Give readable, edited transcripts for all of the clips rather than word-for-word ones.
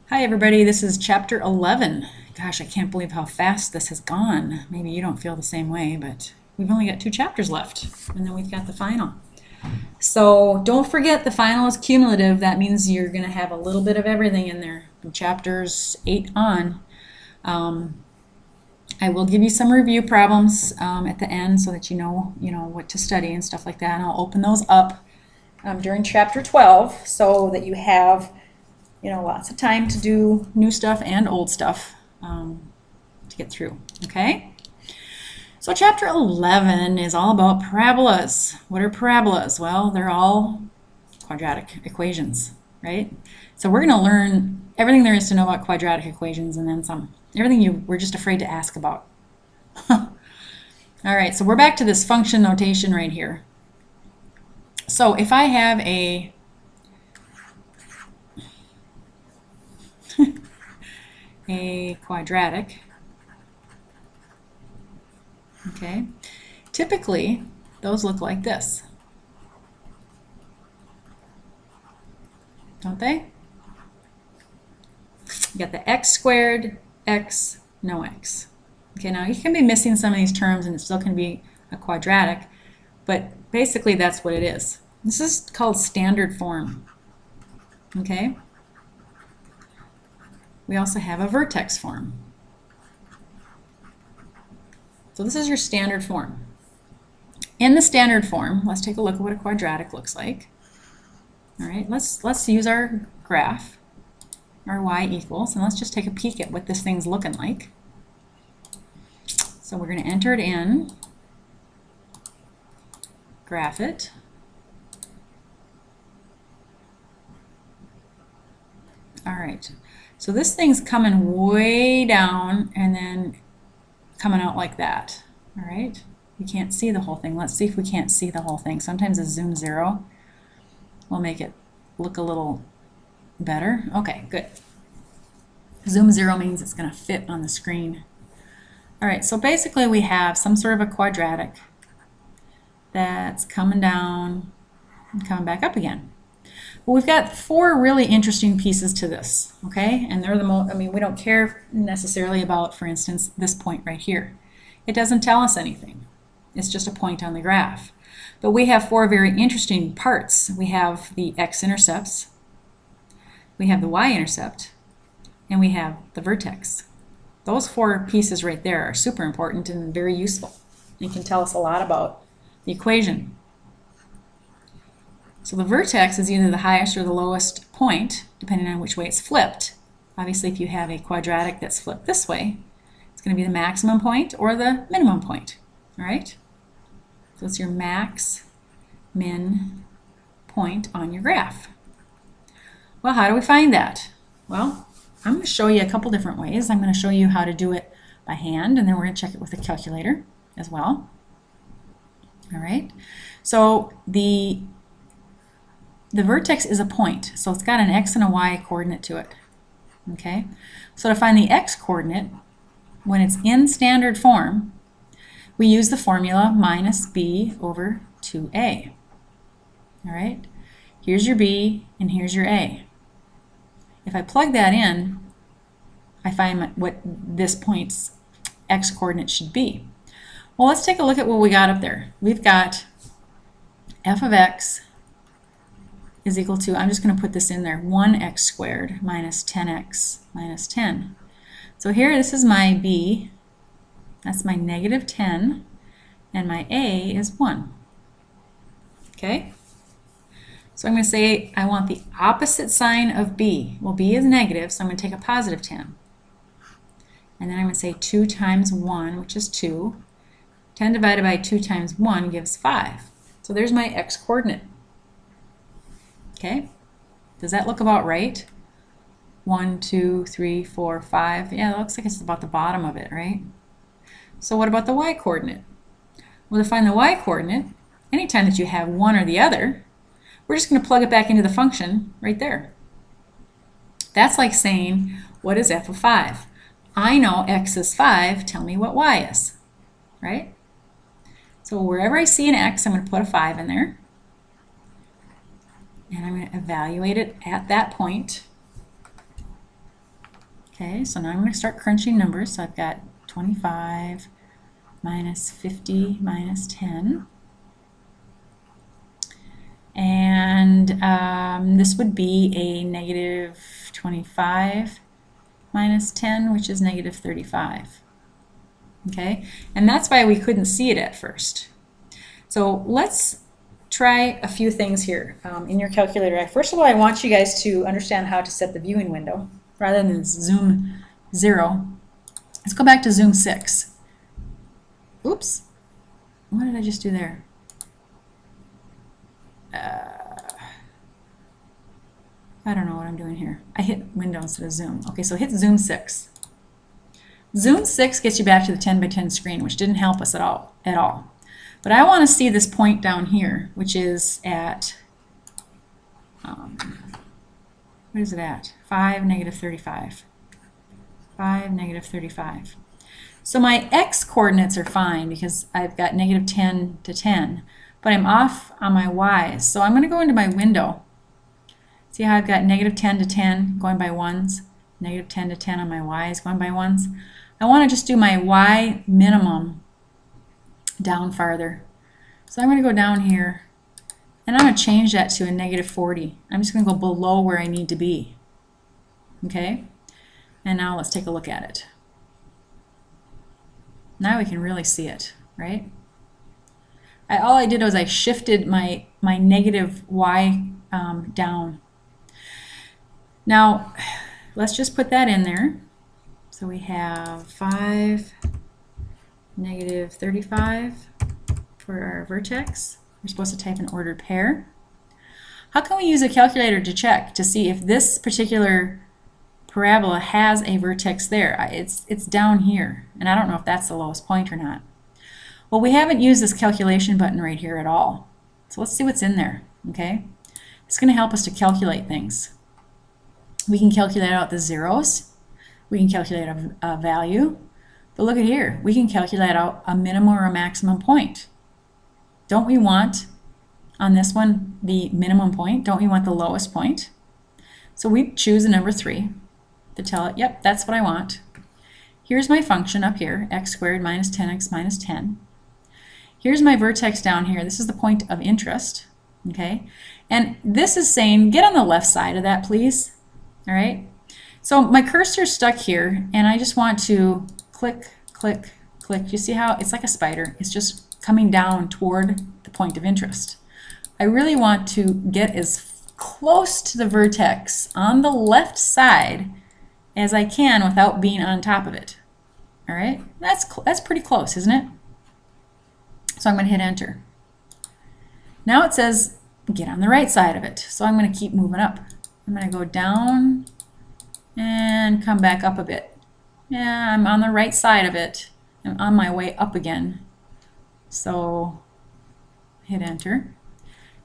Hi everybody, this is chapter 11. Gosh, I can't believe how fast this has gone. Maybe you don't feel the same way, but we've only got 2 chapters left, and then we've got the final. So don't forget the final is cumulative. That means you're going to have a little bit of everything in there from chapters 8 on. I will give you some review problems at the end so that you know what to study and stuff like that. And I'll open those up during chapter 12 so that you have lots of time to do new stuff and old stuff to get through, okay? So chapter 11 is all about parabolas. What are parabolas? Well, they're all quadratic equations, right? So we're going to learn everything there is to know about quadratic equations and then some. Everything you were just afraid to ask about. All right, so we're back to this function notation right here. So if I have a quadratic, okay, typically those look like this, don't they? You got the x squared, x, no x. Okay, now you can be missing some of these terms and it still can be a quadratic, but basically that's what it is. This is called standard form, okay? We also have a vertex form. So this is your standard form. In the standard form, let's take a look at what a quadratic looks like. All right, let's use our graph, our y equals, and let's just take a peek at what this thing's looking like. So we're going to enter it in, graph it. All right, so this thing's coming way down and then coming out like that. All right, you can't see the whole thing. Let's see if we can't see the whole thing. Sometimes a zoom zero will make it look a little better. Okay, good. Zoom zero means it's going to fit on the screen. All right, so basically we have some sort of a quadratic that's coming down and coming back up again. Well, we've got 4 really interesting pieces to this, okay? And they're the most, we don't care necessarily about, for instance, this point right here. It doesn't tell us anything. It's just a point on the graph. But we have 4 very interesting parts. We have the x-intercepts, we have the y-intercept, and we have the vertex. Those 4 pieces right there are super important and very useful. They can tell us a lot about the equation. So the vertex is either the highest or the lowest point, depending on which way it's flipped. Obviously, if you have a quadratic that's flipped this way, it's going to be the maximum point or the minimum point. All right? So it's your max, min, point on your graph. Well, how do we find that? Well, I'm going to show you a couple different ways. I'm going to show you how to do it by hand, and then we're going to check it with a calculator as well. All right? So the vertex is a point, so it's got an x and a y coordinate to it. Okay? So to find the x coordinate, when it's in standard form, we use the formula minus b over 2a. All right? Here's your b and here's your a. If I plug that in, I find what this point's x coordinate should be. Well, let's take a look at what we got up there. We've got f of x is equal to, I'm just going to put this in there, 1x squared minus 10x minus 10. So here, this is my b, that's my negative 10, and my a is 1. Okay? So I'm going to say I want the opposite sign of b. Well, b is negative, so I'm going to take a positive 10. And then I'm going to say 2 times 1, which is 2. 10 divided by 2 times 1 gives 5. So there's my x coordinate. Okay, does that look about right? 1, 2, 3, 4, 5. Yeah, it looks like it's about the bottom of it, right? So what about the y coordinate? Well, to find the y coordinate, anytime that you have one or the other, we're just going to plug it back into the function right there. That's like saying, what is f of 5? I know x is 5, tell me what y is, right? So wherever I see an x, I'm going to put a 5 in there. And I'm going to evaluate it at that point. Okay, so now I'm going to start crunching numbers. So I've got 25 minus 50 minus 10. And this would be a negative 25 minus 10, which is negative 35. Okay, and that's why we couldn't see it at first. So let's try a few things here in your calculator. First of all, I want you guys to understand how to set the viewing window rather than zoom 0. Let's go back to zoom 6. Oops, what did I just do there? I don't know what I'm doing here. I hit window instead of zoom. Okay, so hit zoom 6. Zoom 6 gets you back to the 10 by 10 screen, which didn't help us at all. But I want to see this point down here, which is at, what is it at? 5, negative 35. 5, negative 35. So my x coordinates are fine because I've got negative 10 to 10, but I'm off on my y's. So I'm going to go into my window. See how I've got negative 10 to 10 going by ones, negative 10 to 10 on my y's going by ones. I want to just do my y minimum down farther. So I'm going to go down here and I'm going to change that to a negative 40. I'm just going to go below where I need to be. Okay? And now let's take a look at it. Now we can really see it, right? All I did was I shifted my negative y down. Now, let's just put that in there. So we have 5, negative 35 for our vertex. We're supposed to type an ordered pair. How can we use a calculator to check to see if this particular parabola has a vertex there? It's down here, and I don't know if that's the lowest point or not. Well, we haven't used this calculation button right here at all. So let's see what's in there, okay? It's going to help us to calculate things. We can calculate out the zeros. We can calculate a value. But look at here. We can calculate out a minimum or a maximum point. Don't we want, on this one, the minimum point? Don't we want the lowest point? So we choose a number 3 to tell it, yep, that's what I want. Here's my function up here, x squared minus 10x minus 10. Here's my vertex down here. This is the point of interest, okay? And this is saying, get on the left side of that, please. All right? So my cursor's stuck here, and I just want to click, click, click. You see how it's like a spider? It's just coming down toward the point of interest. I really want to get as close to the vertex on the left side as I can without being on top of it. All right? That's pretty close, isn't it? So I'm going to hit enter. Now it says get on the right side of it. So I'm going to keep moving up. I'm going to go down and come back up a bit. Yeah, I'm on the right side of it. I'm on my way up again. So hit enter.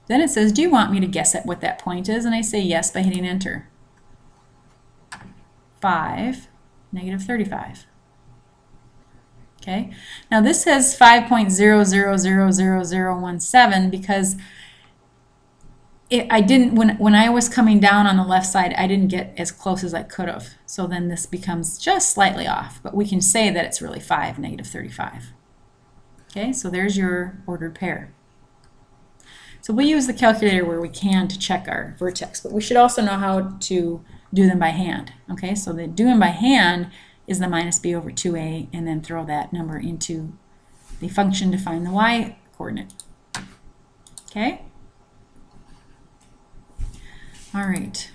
Then it says, do you want me to guess at what that point is? And I say yes by hitting enter. 5, negative 35. Okay. Now this says 5.00000017 because I didn't, when I was coming down on the left side, I didn't get as close as I could have. So then this becomes just slightly off, but we can say that it's really 5, negative 35. Okay, so there's your ordered pair. So we use the calculator where we can to check our vertex, but we should also know how to do them by hand. Okay, so the doing by hand is the minus b over 2a, and then throw that number into the function to find the y coordinate. Okay? All right.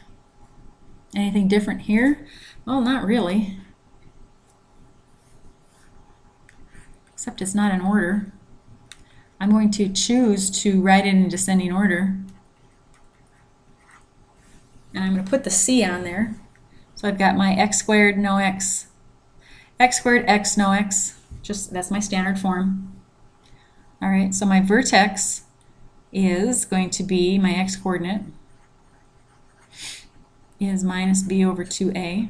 Anything different here? Well, not really. Except it's not in order. I'm going to choose to write it in descending order. And I'm going to put the c on there. So I've got my x squared, no x. X squared, x, no x. Just, that's my standard form. All right, so my vertex is going to be, my x coordinate is minus b over 2a.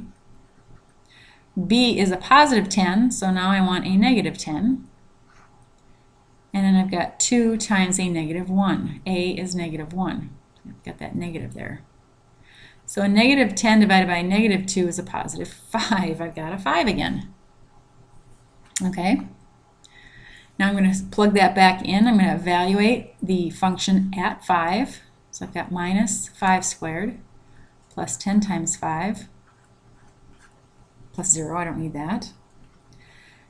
b is a positive 10, so now I want a negative 10. And then I've got 2 times a negative 1. a is negative 1. I've got that negative there. So a negative 10 divided by negative 2 is a positive 5. I've got a 5 again. Okay. Now I'm going to plug that back in. I'm going to evaluate the function at 5. So I've got minus 5 squared plus 10 times 5 plus 0. I don't need that.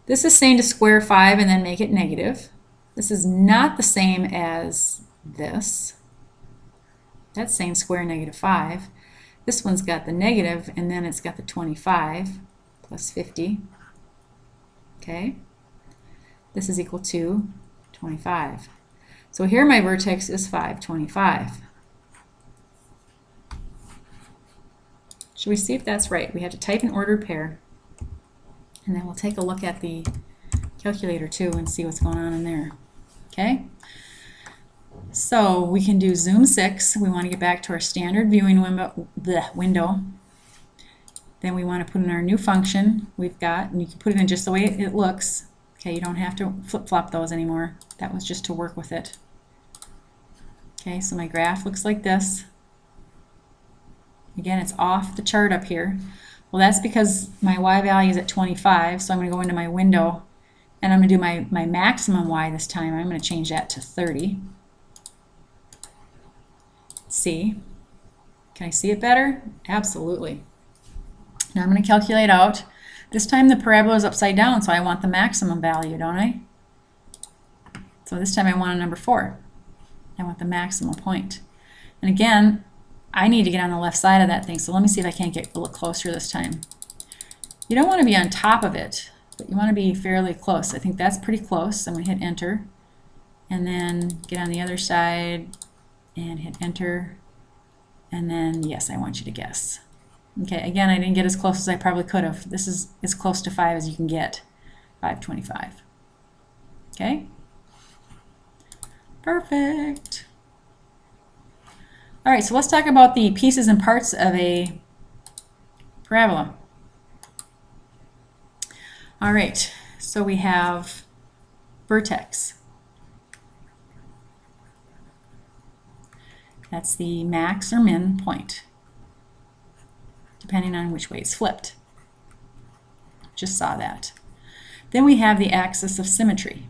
This is saying to square 5 and then make it negative. This is not the same as this. That's saying square negative 5. This one's got the negative and then it's got the 25 plus 50. Okay. This is equal to 25. So here my vertex is 525. Should we see if that's right? We have to type an ordered pair, and then we'll take a look at the calculator too and see what's going on in there. Okay? So we can do zoom 6. We want to get back to our standard viewing window. Then we want to put in our new function we've got, and you can put it in just the way it looks. Okay, you don't have to flip-flop those anymore. That was just to work with it. Okay, so my graph looks like this. Again, it's off the chart up here. Well, that's because my y value is at 25, so I'm going to go into my window, and I'm going to do my maximum y this time. I'm going to change that to 30. See? Can I see it better? Absolutely. Now I'm going to calculate out. This time the parabola is upside down, so I want the maximum value, don't I? So this time I want a number 4. I want the maximum point. And again, I need to get on the left side of that thing, so let me see if I can't get a little closer this time. You don't want to be on top of it, but you want to be fairly close. I think that's pretty close. I'm going to hit enter, and then get on the other side and hit enter, and then yes, I want you to guess. Okay, again, I didn't get as close as I probably could have. This is as close to 5 as you can get, 525. Okay? Perfect. All right, so let's talk about the pieces and parts of a parabola. All right, so we have vertex. That's the max or min point, depending on which way it's flipped. Just saw that. Then we have the axis of symmetry.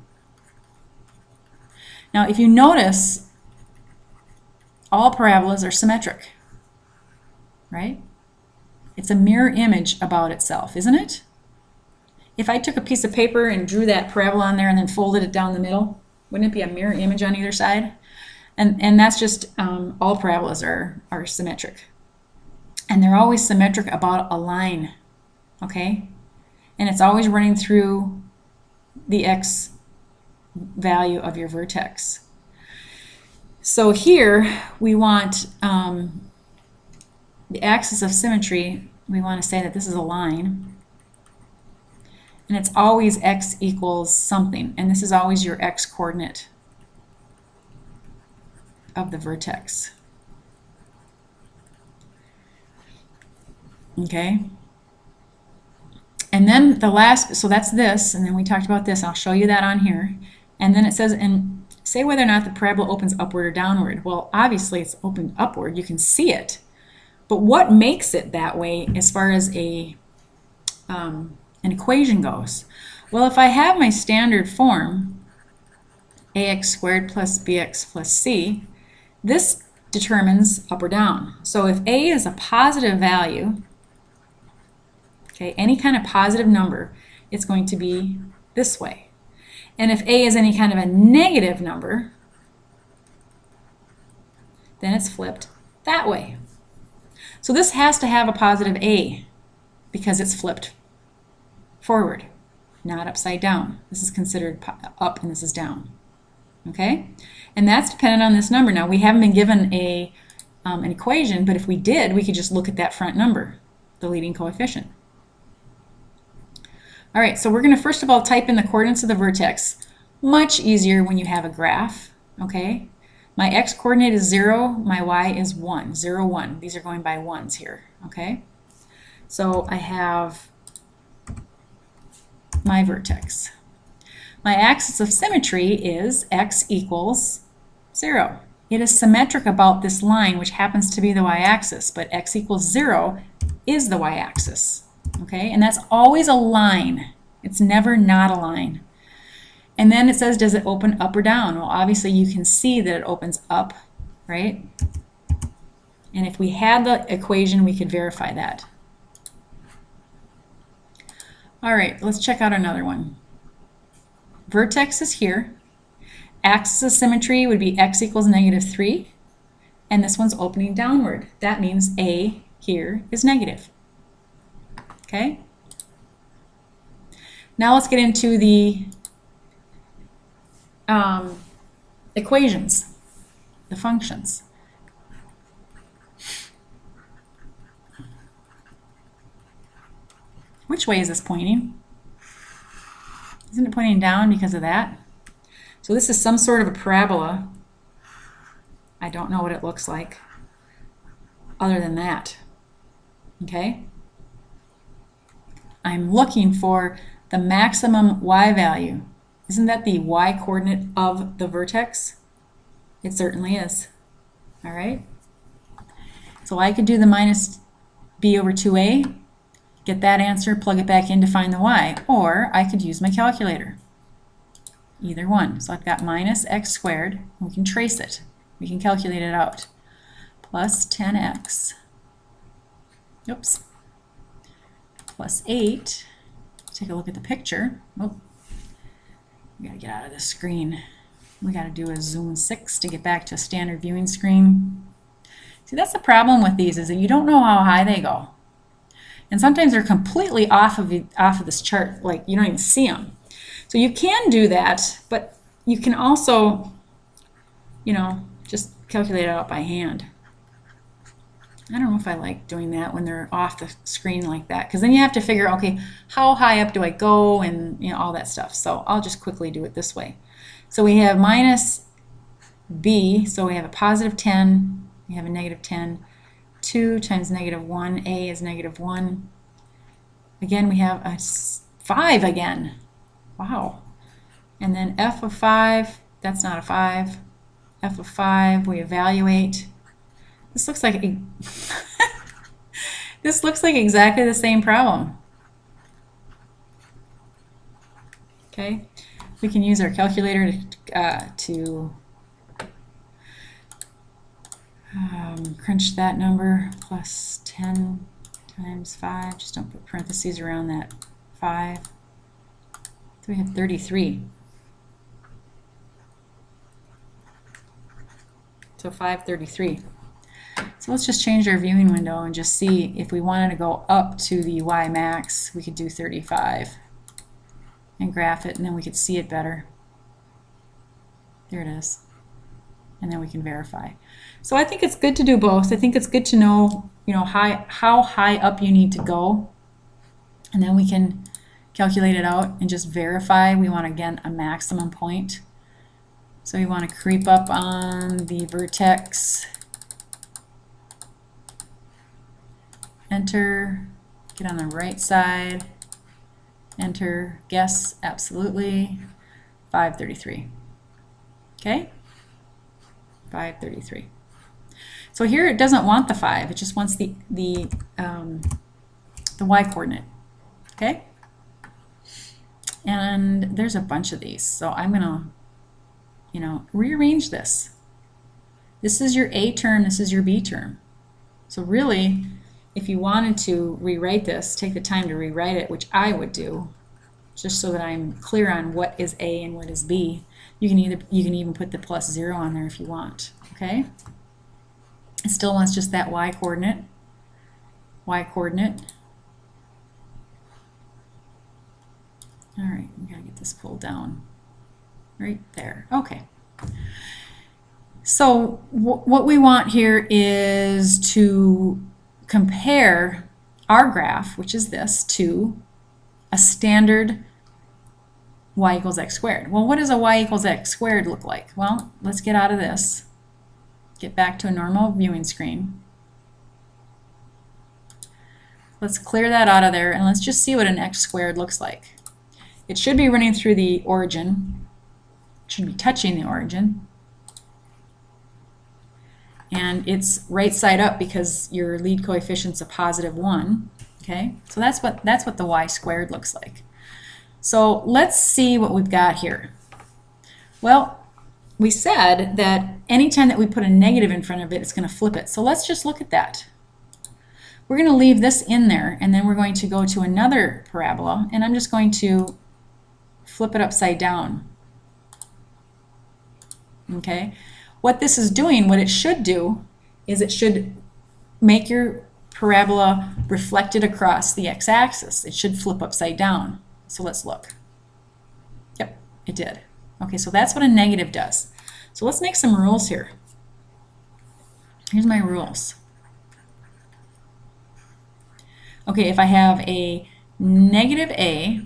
Now, if you notice, all parabolas are symmetric, right? It's a mirror image about itself, isn't it? If I took a piece of paper and drew that parabola on there and then folded it down the middle, wouldn't it be a mirror image on either side? And that's just, all parabolas are symmetric. And they're always symmetric about a line, okay? And it's always running through the x value of your vertex. So here we want the axis of symmetry, we want to say that this is a line, and it's always x equals something, and this is always your x coordinate of the vertex. Okay? And then the last, so that's this, and then we talked about this. I'll show you that on here. And then it says, and say whether or not the parabola opens upward or downward. Well, obviously it's opened upward. You can see it. But what makes it that way as far as an equation goes? Well, if I have my standard form, ax squared plus bx plus c, this determines up or down. So if a is a positive value, okay, any kind of positive number, it's going to be this way. And if a is any kind of a negative number, then it's flipped that way. So this has to have a positive a because it's flipped forward, not upside down. This is considered up and this is down. Okay? And that's dependent on this number. Now, we haven't been given an equation, but if we did, we could just look at that front number, the leading coefficient. All right, so we're going to first of all type in the coordinates of the vertex. Much easier when you have a graph, okay? My x coordinate is 0, my y is 1, 0, 1. These are going by ones here, okay? So I have my vertex. My axis of symmetry is x equals 0. it is symmetric about this line, which happens to be the y-axis, but x equals 0 is the y-axis, okay? And that's always a line. It's never not a line. And then it says, does it open up or down? Well, obviously you can see that it opens up, right? And if we had the equation, we could verify that. All right, let's check out another one. Vertex is here. Axis of symmetry would be x equals -3. And this one's opening downward. That means A here is negative. Okay? Now let's get into the equations, the functions. Which way is this pointing? Isn't it pointing down because of that? So this is some sort of a parabola. I don't know what it looks like other than that. Okay? I'm looking for the maximum y value. Isn't that the y coordinate of the vertex? It certainly is. All right? So I could do the minus b over 2a, get that answer, plug it back in to find the y, or I could use my calculator. Either one. So I've got minus x squared, and we can trace it. We can calculate it out. Plus 10x, oops, plus 8. Take a look at the picture. Oh, we gotta get out of the screen. We gotta do a zoom 6 to get back to a standard viewing screen. See, that's the problem with these, is that you don't know how high they go. And sometimes they're completely off of this chart, like you don't even see them. So you can do that, but you can also, you know, just calculate it out by hand. I don't know if I like doing that when they're off the screen like that, because then you have to figure, okay, how high up do I go, and you know, all that stuff. So I'll just quickly do it this way. So we have minus b, so we have a positive 10, we have a negative 10. 2 times -1, a is -1. Again, we have a 5 again. Wow. And then f of 5, that's not a 5. F of 5, we evaluate. This looks like this looks like exactly the same problem. Okay, we can use our calculator to crunch that number. Plus 10 times 5, just don't put parentheses around that 5. So we have 33. So 533. So let's just change our viewing window and just see if we wanted to go up to the y max, we could do 35 and graph it, and then we could see it better. There it is. And then we can verify. So I think it's good to do both. I think it's good to know, you know, how high up you need to go, and then we can calculate it out and just verify. We want, again, a maximum point. So we want to creep up on the vertex, enter, get on the right side, enter, guess, absolutely, 533. Okay? 533. So here it doesn't want the 5, it just wants the y coordinate. Okay? And there's a bunch of these, so I'm gonna, you know, rearrange this. This is your A term, this is your B term. So really, if you wanted to rewrite this, take the time to rewrite it, which I would do, just so that I'm clear on what is A and what is B. You can even put the plus 0 on there if you want. Okay? It still wants just that y coordinate. Y coordinate. All right, we gotta get this pulled down. Right there. Okay. So what we want here is to compare our graph, which is this, to a standard y equals x squared. Well, what does a y equals x squared look like? Well, let's get out of this. Get back to a normal viewing screen. Let's clear that out of there, and let's just see what an x squared looks like. It should be running through the origin. It should be touching the origin. and it's right side up because your lead coefficient's a positive 1. Okay, so that's what the y squared looks like. So let's see what we've got here. Well, we said that anytime that we put a negative in front of it, it's going to flip it. So let's just look at that. We're going to leave this in there, and then we're going to go to another parabola, and I'm just going to flip it upside down. Okay, what this is doing, what it should do, is it should make your parabola reflected across the x-axis. It should flip upside down. So let's look. Yep, it did. Okay, so that's what a negative does. So let's make some rules here. Here's my rules. Okay, if I have a negative a,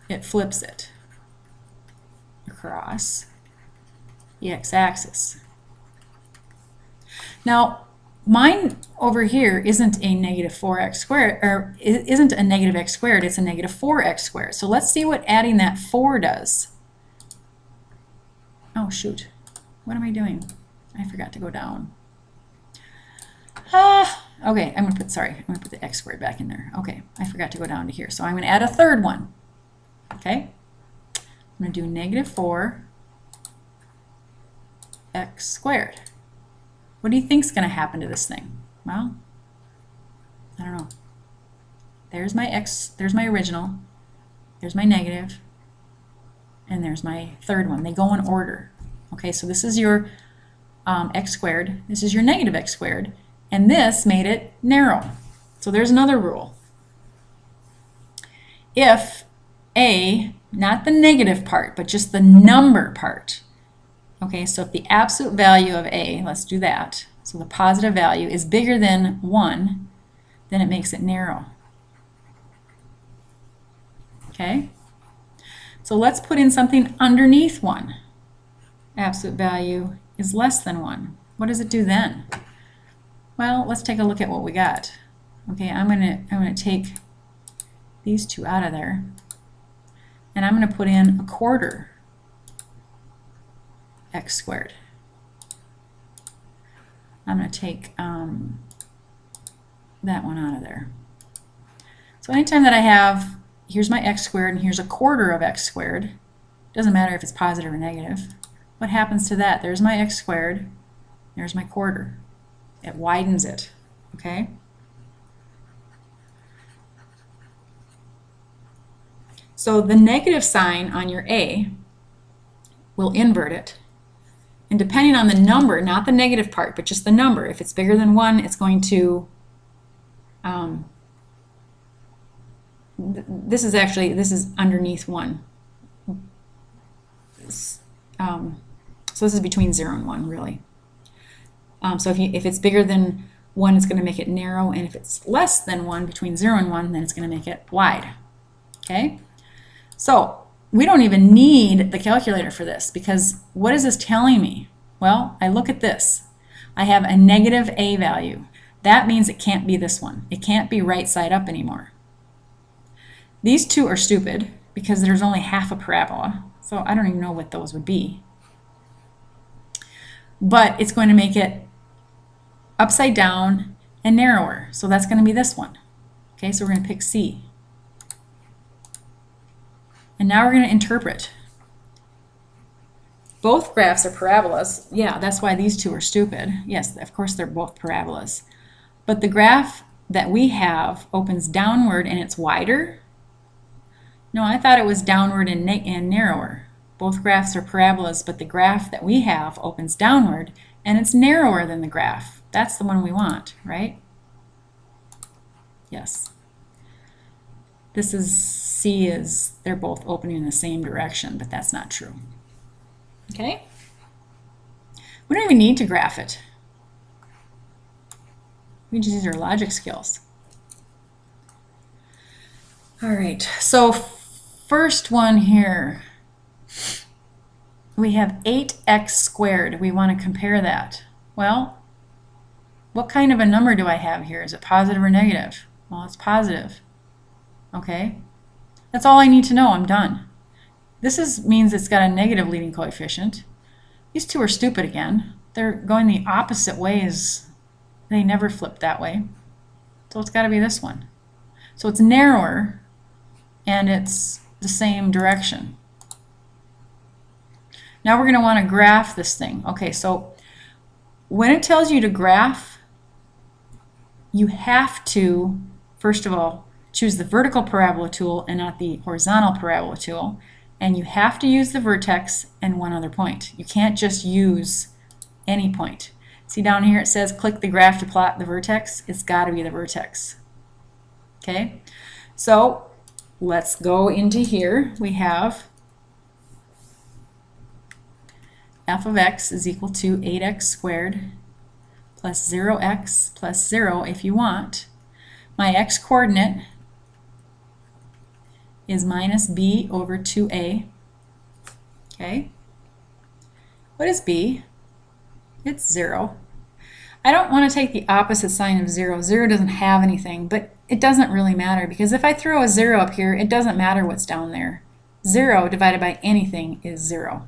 it flips it across the x-axis. Now, mine over here isn't a negative 4x squared, or it isn't a negative x squared, it's a negative 4x squared. So let's see what adding that 4 does. Oh shoot, what am I doing? I forgot to go down. Okay, I'm gonna put the x squared back in there. Okay, I forgot to go down to here. So I'm gonna add a third one. Okay, I'm gonna do negative 4x squared. What do you think is going to happen to this thing? Well, I don't know. There's my x, there's my original, there's my negative, and there's my third one. They go in order. Okay, so this is your x squared, this is your negative x squared, and this made it narrow. So there's another rule. If a, not the negative part, but just the number part, okay, so if the absolute value of a, let's do that, so the positive value is bigger than 1, then it makes it narrow. Okay? So let's put in something underneath 1. Absolute value is less than 1. What does it do then? Well, let's take a look at what we got. Okay, I'm gonna take these two out of there, and I'm gonna put in a quarter x squared. I'm going to take that one out of there. So anytime that I have, here's my x squared and here's a quarter of x squared, doesn't matter if it's positive or negative, what happens to that? There's my x squared, there's my quarter. It widens it, okay? So the negative sign on your a will invert it. And depending on the number, not the negative part, but just the number, if it's bigger than 1, it's going to, this is underneath 1. So this is between 0 and 1, really. So if it's bigger than 1, it's going to make it narrow, and if it's less than 1, between 0 and 1, then it's going to make it wide. Okay? So we don't even need the calculator for this, because what is this telling me? Well, I look at this. I have a negative a value. That means it can't be this one. It can't be right side up anymore. These two are stupid because there's only half a parabola, so I don't even know what those would be. But it's going to make it upside down and narrower, so that's going to be this one. Okay, so we're going to pick C. And now we're going to interpret. Both graphs are parabolas. Yeah, that's why these two are stupid. Yes, of course they're both parabolas. But the graph that we have opens downward and it's wider. No, I thought it was downward and narrower. Both graphs are parabolas, but the graph that we have opens downward and it's narrower than the graph. That's the one we want, right? Yes. This is C is, they're both opening in the same direction, but that's not true. Okay? We don't even need to graph it. We just use our logic skills. All right, so first one here, we have 8x squared. We want to compare that. Well, what kind of a number do I have here? Is it positive or negative? Well, it's positive. Okay, that's all I need to know. I'm done. This means it's got a negative leading coefficient. These two are stupid again. they're going the opposite ways. They never flip that way. So it's got to be this one. So it's narrower and it's the same direction. Now we're going to want to graph this thing. Okay, so when it tells you to graph, you have to, first of all, choose the vertical parabola tool and not the horizontal parabola tool. And you have to use the vertex and one other point. You can't just use any point. See down here it says click the graph to plot the vertex. It's got to be the vertex. Okay, so let's go into here. We have f of x is equal to 8x squared plus 0x plus 0 if you want. My x coordinate is minus b over 2a. Okay, what is b? It's 0. I don't want to take the opposite sign of 0. 0 doesn't have anything, but it doesn't really matter because if I throw a 0 up here, it doesn't matter what's down there. 0 divided by anything is 0.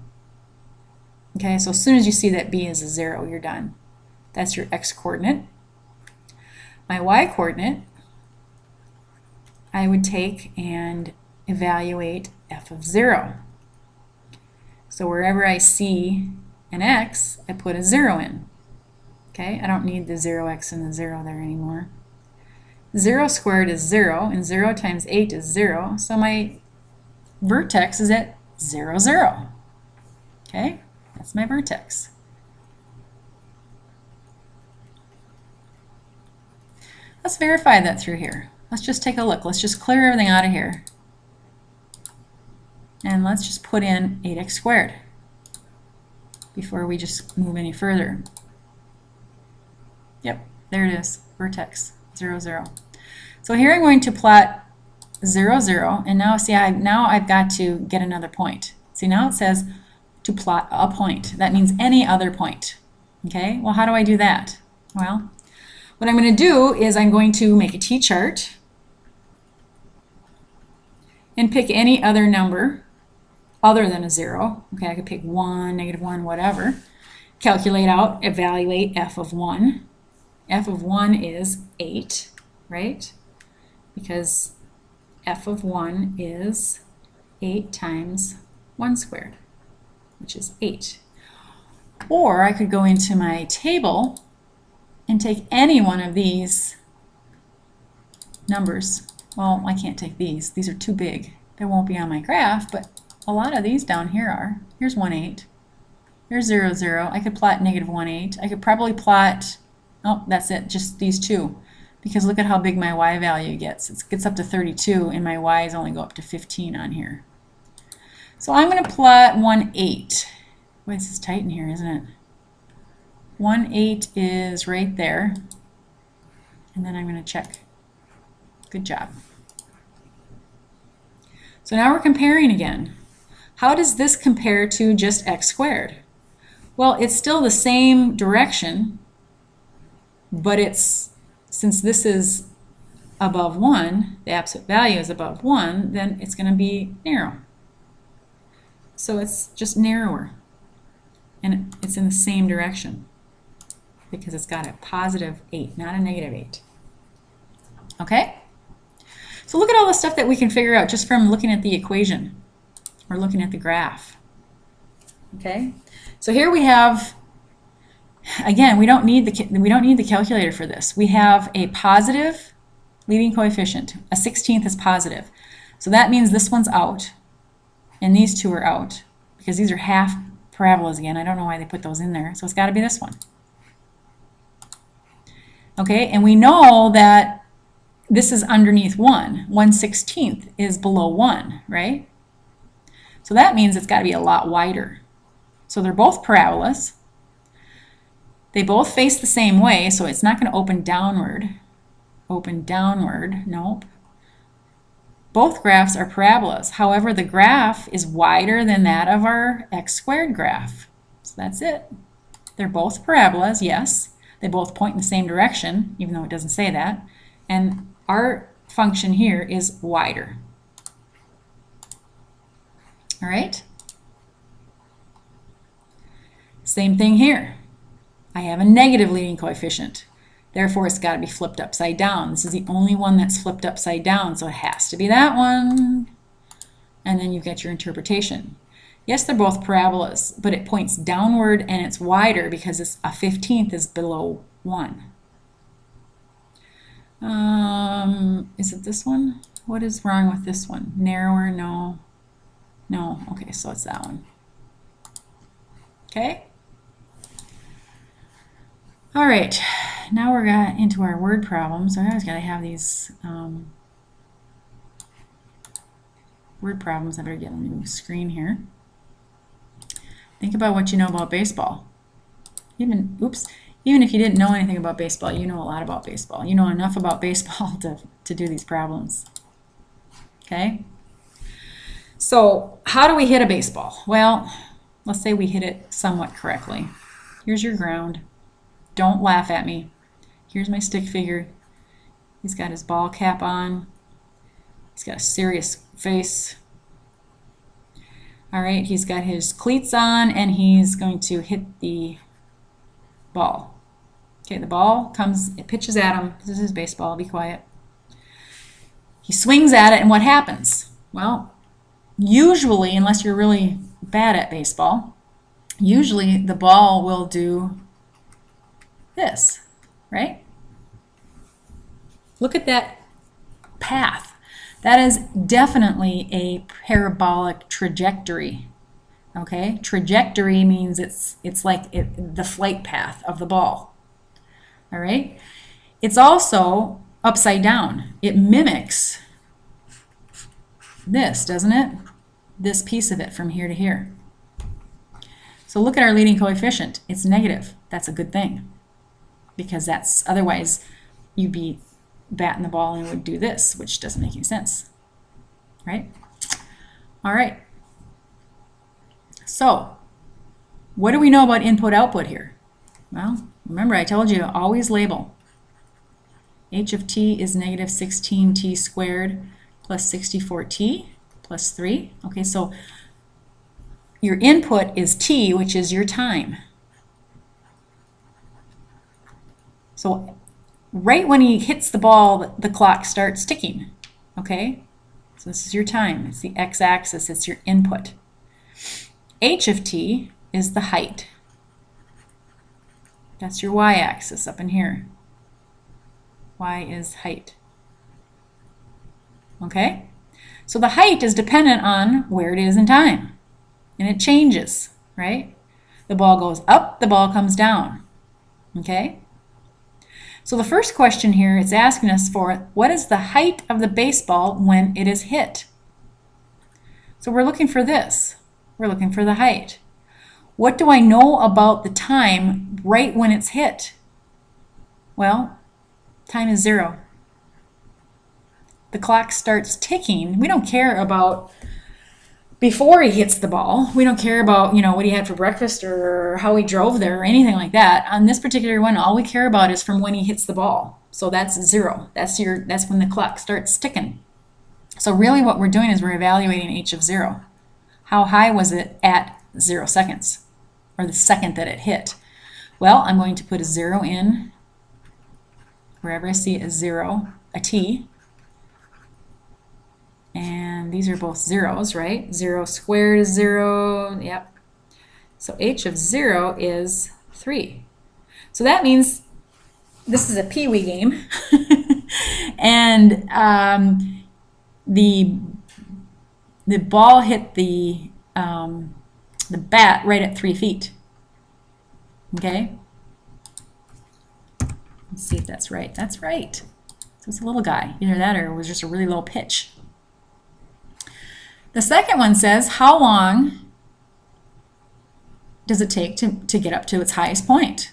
Okay, so as soon as you see that b is a 0, you're done. That's your x coordinate. My y coordinate, I would take and evaluate f of 0. So wherever I see an x, I put a 0 in. Okay, I don't need the 0x and the 0 there anymore. 0 squared is 0, and 0 times 8 is 0, so my vertex is at 0, 0. Okay, that's my vertex. Let's verify that through here. Let's just take a look. Let's just clear everything out of here. And let's just put in 8x squared before we just move any further. Yep, there it is, vertex, 0, 0. So here I'm going to plot 0, 0, and now see, now I've got to get another point. See, now it says to plot a point. That means any other point. Okay, well, how do I do that? Well, what I'm going to do is I'm going to make a t-chart and pick any other number other than a 0. Okay, I could pick 1, -1, whatever. Calculate out, evaluate f of 1. F of 1 is 8, right? Because f of 1 is 8 times 1 squared, which is 8. Or I could go into my table and take any one of these numbers. Well, I can't take these. These are too big. They won't be on my graph, but a lot of these down here are. Here's 1, 8. Here's 0, 0. I could plot -1, 8. I could probably plot, oh, that's it, just these two. Because look at how big my y value gets. It gets up to 32, and my y's only go up to 15 on here. So I'm going to plot 1, 8. Boy, this is tight in here, isn't it? 1, 8 is right there. And then I'm going to check. Good job. So now we're comparing again. How does this compare to just x squared? Well, it's still the same direction, but it's, since this is above 1, the absolute value is above 1, then it's going to be narrow. So it's just narrower, and it's in the same direction because it's got a +8, not a -8. Okay? So look at all the stuff that we can figure out just from looking at the equation or looking at the graph. Okay? So here we have, again, we don't need the calculator for this. We have a positive leading coefficient. A 16th is positive. So that means this one's out, and these two are out, because these are half parabolas again. I don't know why they put those in there. So it's got to be this one. Okay, and we know that this is underneath 1. 1/16 is below 1, right? So that means it's got to be a lot wider. So they're both parabolas. They both face the same way, so it's not going to open downward. Open downward, nope. Both graphs are parabolas. However, the graph is wider than that of our x squared graph. So that's it. They're both parabolas, yes. They both point in the same direction, even though it doesn't say that. And our function here is wider. All right? Same thing here. I have a negative leading coefficient. Therefore, it's got to be flipped upside down. This is the only one that's flipped upside down, so it has to be that one. And then you get your interpretation. Yes, they're both parabolas, but it points downward and it's wider because it's a 15th is below 1. Is it this one? What is wrong with this one? Narrower? No. No. Okay, so it's that one. Okay? All right, now we're got into our word problems. I always got to have these word problems. I better get a new screen here. Think about what you know about baseball. Even if you didn't know anything about baseball, you know a lot about baseball. You know enough about baseball to do these problems. Okay? So how do we hit a baseball? Well, let's say we hit it somewhat correctly. Here's your ground. Don't laugh at me. Here's my stick figure. He's got his ball cap on. He's got a serious face. All right, he's got his cleats on and he's going to hit the ball. Okay, the ball comes, it pitches at him. This is his baseball, be quiet. He swings at it and what happens? Well, usually, unless you're really bad at baseball, usually the ball will do this, right? Look at that path. That is definitely a parabolic trajectory. Okay, trajectory means it's like the flight path of the ball. All right, it's also upside down. It mimics this, doesn't it? This piece of it from here to here. So look at our leading coefficient. It's negative. That's a good thing, because that's otherwise you'd be batting the ball and it would do this, which doesn't make any sense, right? All right. So what do we know about input-output here? Well, remember I told you to always label. H of t is negative 16t squared plus 64t plus 3. Okay, so your input is t, which is your time. So right when he hits the ball, the clock starts ticking. Okay, so this is your time. It's the x-axis. It's your input. H of t is the height. That's your y-axis up in here. Y is height. Okay, so the height is dependent on where it is in time, and it changes, right? The ball goes up, the ball comes down. Okay. So the first question here, it's asking us for what is the height of the baseball when it is hit? So we're looking for this. We're looking for the height. What do I know about the time right when it's hit? Well, time is 0. The clock starts ticking. We don't care about before he hits the ball. We don't care about, you know, what he had for breakfast or how he drove there or anything like that. On this particular one, all we care about is from when he hits the ball. So that's 0. That's when the clock starts ticking. So really what we're doing is we're evaluating h of 0. How high was it at 0 seconds, or the second that it hit? Well, I'm going to put a 0 in wherever I see a 0, a t. And these are both zeros, right? 0 squared is 0, yep. So h of 0 is 3. So that means this is a pee-wee game. And the ball hit the bat right at 3 feet. Okay? Let's see if that's right. That's right. So it's a little guy. Either that or it was just a really low pitch. The second one says, how long does it take to get up to its highest point?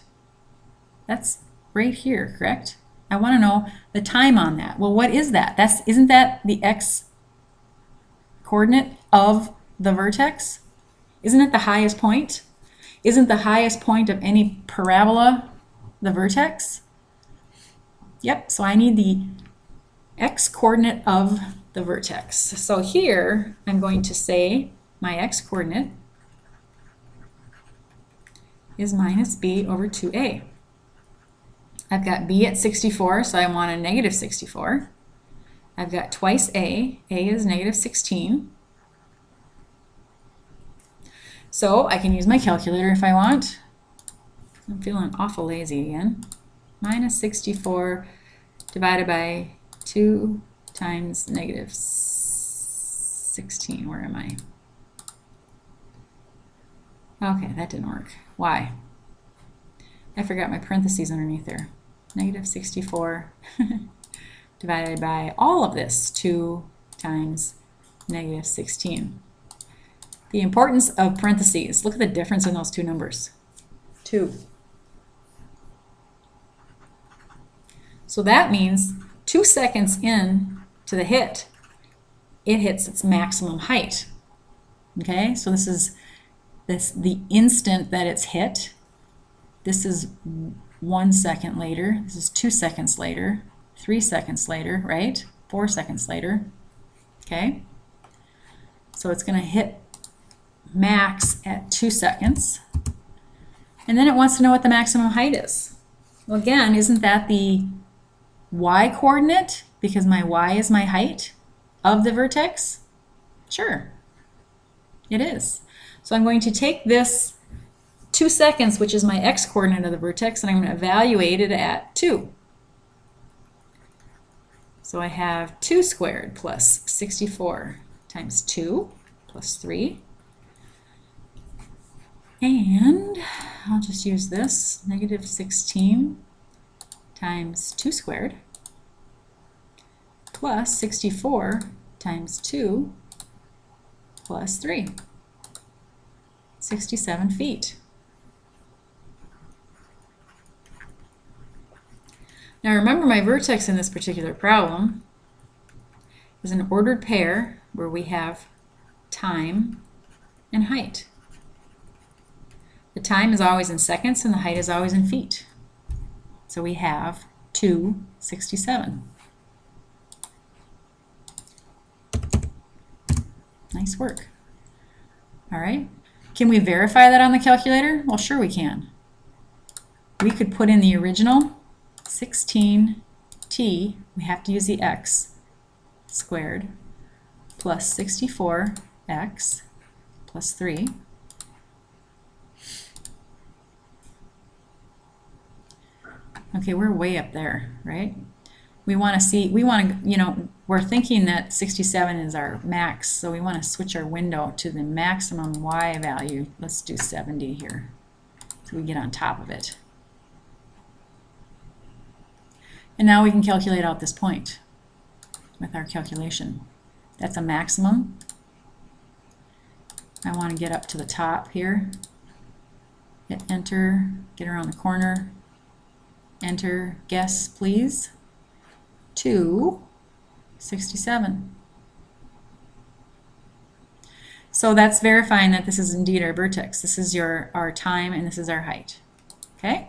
That's right here, correct? I want to know the time on that. Well, what is that? Isn't that the x coordinate of the vertex? Isn't it the highest point? Isn't the highest point of any parabola the vertex? Yep, so I need the x coordinate of the vertex. So here I'm going to say my x coordinate is minus b over 2a. I've got b at 64, so I want a negative 64. I've got twice a is negative 16. So I can use my calculator if I want. I'm feeling awful lazy again. Minus 64 divided by 2 times negative 16. Where am I? Okay, that didn't work. Why? I forgot my parentheses underneath there. Negative 64 divided by all of this, 2 times negative 16. The importance of parentheses. Look at the difference in those two numbers. 2. So that means 2 seconds in to the hit, it hits its maximum height. Okay, so this is the instant that it's hit. This is 1 second later. This is 2 seconds later. 3 seconds later, right? 4 seconds later. Okay, so it's going to hit max at 2 seconds. And then it wants to know what the maximum height is. Well, again, isn't that the y coordinate? Because my y is my height of the vertex? Sure, it is. So I'm going to take this 2 seconds, which is my x coordinate of the vertex, and I'm going to evaluate it at 2. So I have 2 squared plus 64 times 2 plus 3. And I'll just use this, negative 16 times 2 squared plus 64 times 2 plus 3. 67 feet. Now remember, my vertex in this particular problem is an ordered pair where we have time and height. The time is always in seconds and the height is always in feet. So we have 267. Nice work. All right. Can we verify that on the calculator? Well, sure we can. We could put in the original 16t, we have to use the x squared, plus 64x plus 3. Okay, we're way up there, right? We want to see, we're thinking that 67 is our max, so we want to switch our window to the maximum y value. Let's do 70 here, so we get on top of it. And now we can calculate out this point with our calculation. That's a maximum. I want to get up to the top here. Hit enter, get around the corner. Enter, guess please. 267. So that's verifying that this is indeed our vertex. This is our time and this is our height. Okay?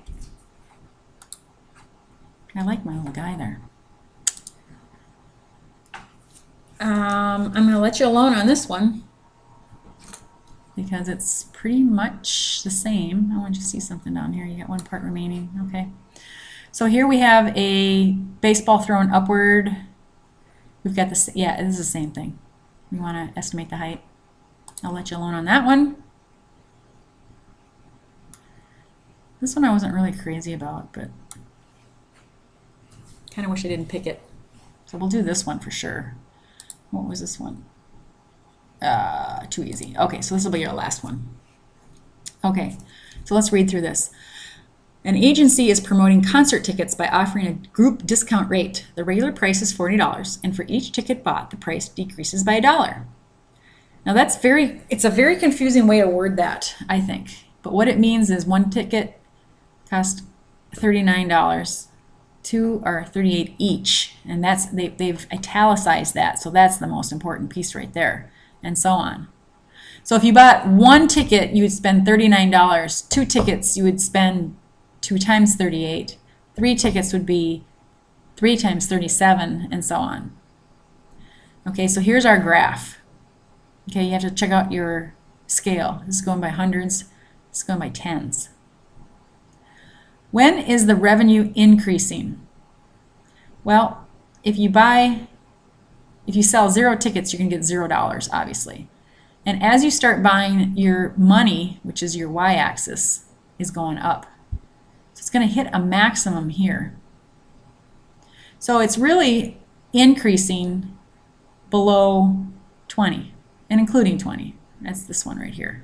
I like my little guy there. I'm going to let you alone on this one because it's pretty much the same. I want you to see something down here. You got one part remaining. Okay. So here we have a baseball thrown upward. We've got this. Yeah, this is the same thing. We want to estimate the height. I'll let you alone on that one. This one I wasn't really crazy about, but kind of wish I didn't pick it. So we'll do this one for sure. What was this one? Too easy. Okay, so this will be our last one. Okay, so let's read through this. An agency is promoting concert tickets by offering a group discount rate. The regular price is $40, and for each ticket bought, the price decreases by $1. Now it's a very confusing way to word that, I think. But what it means is one ticket costs $39. 2 are 38 each, and that's they've italicized that, so that's the most important piece right there, and so on. So if you bought one ticket, you would spend $39. 2 tickets, you would spend 2 times 38. 3 tickets would be 3 times 37, and so on. Okay, so here's our graph. Okay, you have to check out your scale. This is going by hundreds, this is going by tens. When is the revenue increasing? Well, if you sell 0 tickets, you're going to get $0, obviously. And as you start buying, your money, which is your y-axis, is going up. So it's going to hit a maximum here. So it's really increasing below 20, and including 20. That's this one right here.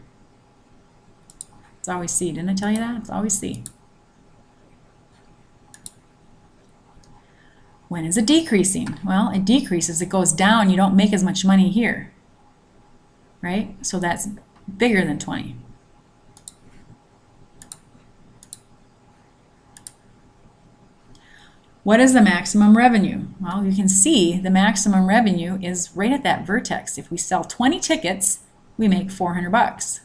It's always C. Didn't I tell you that? It's always C. When is it decreasing? Well, it decreases. It goes down. You don't make as much money here. Right? So that's bigger than 20. What is the maximum revenue? Well, you can see the maximum revenue is right at that vertex. If we sell 20 tickets, we make $400.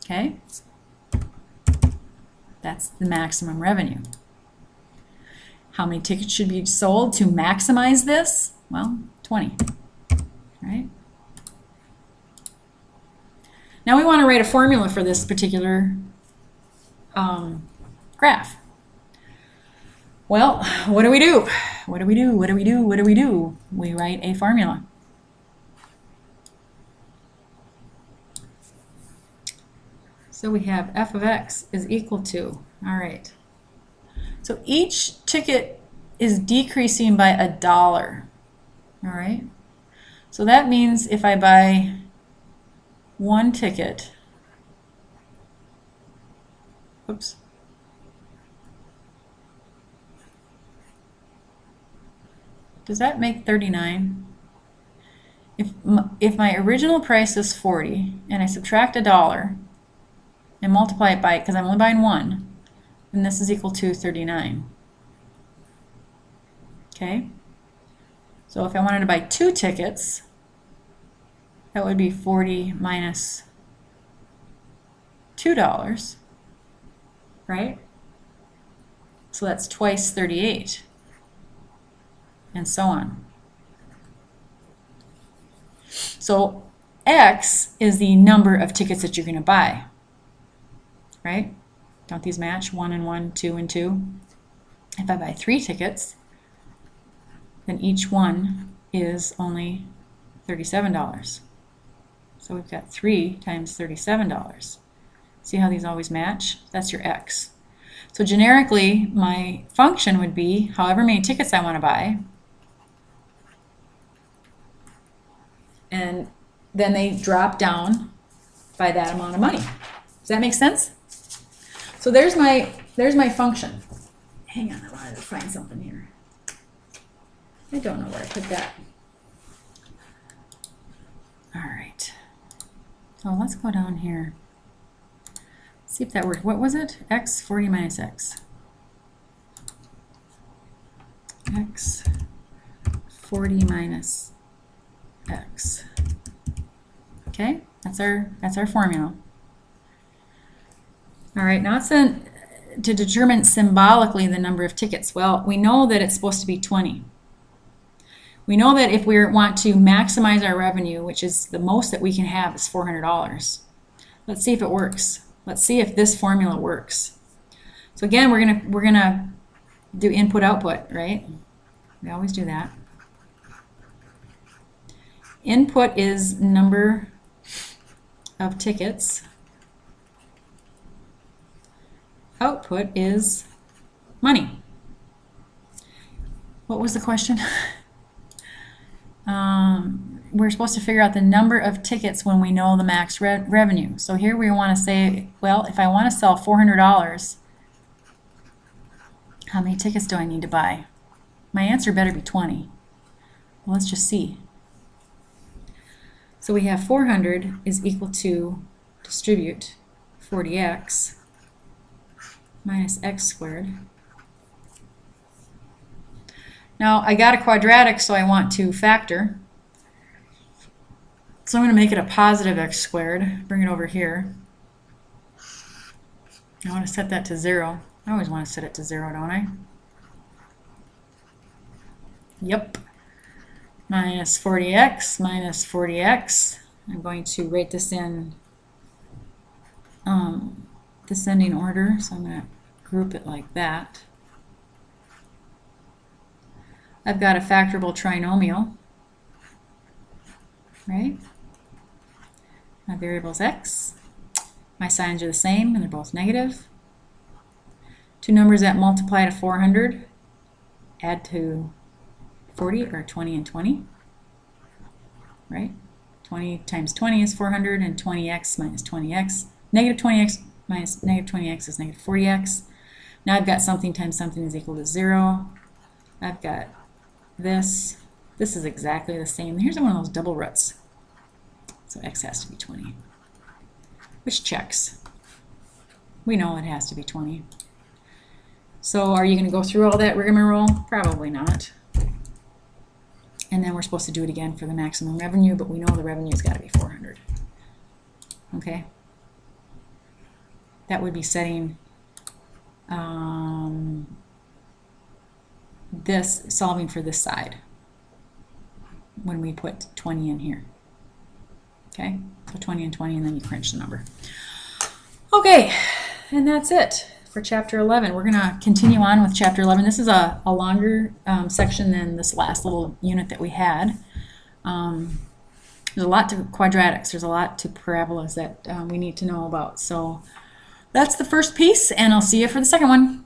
Okay? That's the maximum revenue. How many tickets should be sold to maximize this? Well, 20. Right? Now we want to write a formula for this particular graph. Well, what do we do? What do we do? What do we do? What do we do? We write a formula. So we have f of x is equal to, all right. So each ticket is decreasing by $1, all right? So that means if I buy 1 ticket, oops, does that make 39? If my original price is 40 and I subtract $1 and multiply it by, because I'm only buying 1, then this is equal to 39. Okay? So if I wanted to buy 2 tickets, that would be 40 minus $2, right? So that's twice 38. And so on. So X is the number of tickets that you're going to buy, right? Don't these match? 1 and 1, 2 and 2. If I buy 3 tickets, then each one is only $37. So we've got 3 times $37. See how these always match? That's your X. So generically, my function would be however many tickets I want to buy, and then they drop down by that amount of money. Does that make sense? So there's my function. Hang on, I wanted to find something here. I don't know where I put that. All right. So let's go down here. See if that works. What was it? X 40 minus X. X 40 minus X. Okay, that's our formula. All right, now it's to determine symbolically the number of tickets. Well, we know that it's supposed to be 20. We know that if we want to maximize our revenue, which is the most that we can have is $400. Let's see if it works. Let's see if this formula works. So again, we're gonna do input output, right? We always do that. Input is number of tickets. Output is money. What was the question? We're supposed to figure out the number of tickets when we know the max revenue. So here we want to say, well, if I want to sell $400, how many tickets do I need to buy? My answer better be 20. Well, let's just see. So we have 400 is equal to distribute 40x minus x squared. Now I got a quadratic, so I want to factor. So I'm going to make it a positive x squared, bring it over here. I want to set that to 0. I always want to set it to 0, don't I? Yep. Minus 40x minus 40x. I'm going to write this in descending order, so I'm going to group it like that. I've got a factorable trinomial, right? My variable's x. My signs are the same, and they're both negative. Two numbers that multiply to 400 add to 40, or 20 and 20, right? 20 times 20 is 400, and 20x minus 20x. Negative 20x minus negative 20x is negative 40x. Now I've got something times something is equal to 0. I've got this. This is exactly the same. Here's one of those double roots. So x has to be 20, which checks. We know it has to be 20. So are you going to go through all that rigmarole? Probably not. And then we're supposed to do it again for the maximum revenue, but we know the revenue's got to be 400. Okay? That would be setting this, solving for this side when we put 20 in here. Okay? So 20 and 20, and then you crunch the number. Okay, and that's it for chapter 11. We're going to continue on with chapter 11. This is a longer section than this last little unit that we had. There's a lot to quadratics. There's a lot to parabolas that we need to know about. So that's the first piece, and I'll see you for the second one.